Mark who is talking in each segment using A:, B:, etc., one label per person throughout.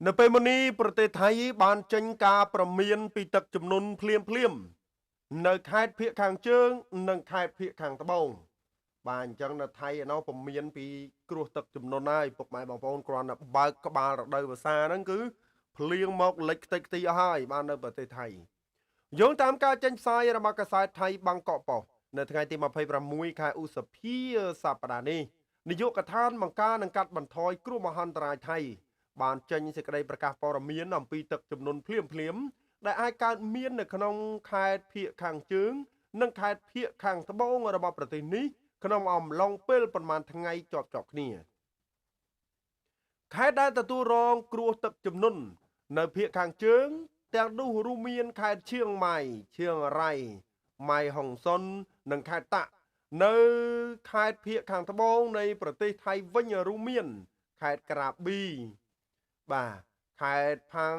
A: នៅពេលមុននេះប្រទេសថៃបានចេញការប្រមានពីទឹកជំនន់ភ្លាមនៅខេត្តភាគខាងជើងនិងខេត្តភាគខាងត្បូងបាទអញ្ចឹងនៅថៃឯណោះប្រមានពីគ្រោះទឹកជំនន់ហើយពុកម៉ែបងប្អូនគ្រាន់តែបើកក្បាលរដូវវស្សាហ្នឹងគឺភ្លៀងមកលិចខ្ទេចខ្ទីអស់ហើយបាននៅប្រទេសថៃយោងតាមការចេញផ្សាយរបស់កាសែតថៃបាងកកប៉ុស្តិ៍នៅថ្ងៃទី26ខែឧសភាសប្តាហ៍នេះនាយកដ្ឋានបង្ការនិងកាត់បន្ថយគ្រោះមហន្តរាយថៃបានចេញសេចក្តីប្រកាសព័ត៌មានអំពីទឹកជំនន់ភ្លាមដែលអាចកើតមាននៅក្នុងខេត្តភាគខាងជើងនិងខេត្តភាគខាងត្បូងរបស់ប្រទេសនេះក្នុងអំឡុងពេលប្រមាណថ្ងៃជាប់គ្នាខេត្តដែលទទួលរងគ្រោះទឹកជំនន់នៅភាគខាងជើងទាំងនោះរួមមានខេត្តឈៀងម៉ៃឈៀងរ៉ៃម៉ៃហុងសុននិងខេត្តតាក់នៅខេត្តភាគខាងត្បូងនៃប្រទេសថៃវិញរួមមានខេត្តក្រាប៊ីបាទខេត្តផាង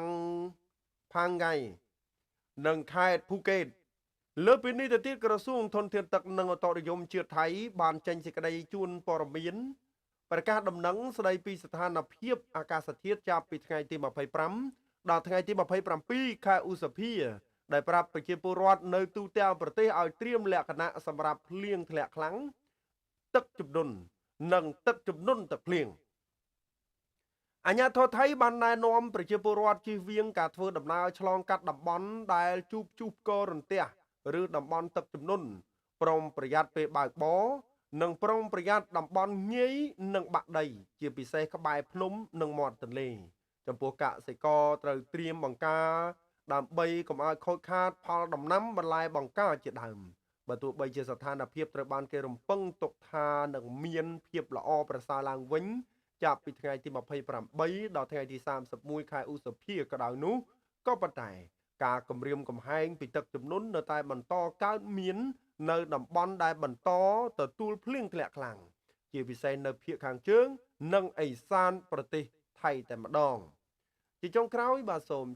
A: ហ្គៃនិងខេត្តភូកេតលើពីនេះទៅទៀតក្រសួងធនធានទឹកនិងអូតូនិយមជាតិថៃបានចេញសេចក្តីជូនព័ត៌មានប្រកាសដំណឹងស្តីពីស្ថានភាពអាកាសធាតុចាប់ពីថ្ងៃទី25ដល់ថ្ងៃទី27ខែឧសភាដែលប្រាប់ប្រជាពលរដ្ឋនៅទូទាំងប្រទេសឲ្យត្រៀមលក្ខណៈសម្រាប់ភ្លៀងធ្លាក់ខ្លាំងទឹកជំនន់និងទឹកជំនន់ទឹកភ្លៀងអាជ្ញាធរថៃបានណែនាំប្រជាពលរដ្ឋជៀសវាងការធ្វើដំណើរឆ្លងកាត់តំបន់ដែលជួបកករន្ទះឬតំបន់ទឹកជំនន់ប្រុងប្រយ័ត្នពេលបើកបរនិងប្រុងប្រយ័ត្នតំបន់ងាយនិងបាក់ដីជាពិសេសក្បែរភ្នំនិងមាត់ទន្លេចំពោះកសិករត្រូវត្រៀមបង្ការដើម្បីកុំឲ្យខូចខាតផលដំណាំបន្លែបង្ការជាដើមបើទោះបីជាស្ថានភាពត្រូវបានគេរំពឹងទុកថានឹងមានភាពល្អប្រសើរឡើងវិញចាប់ពីថ្ងៃទី28ដល់ថ្ងៃទី31ខែឧសភាក៏ដោយនោះក៏ប៉ុន្តែការគម្រាមកំហែងពីទឹកជំនន់នៅតែបន្តកើតមាននៅតំបន់ដែលបន្តទទួលភ្លៀងធ្លាក់ខ្លាំងជាពិសេសនៅភាគខាងជើងនិងឦសានប្រទេសថៃតែម្ដងជាចុងក្រោយបាទសូម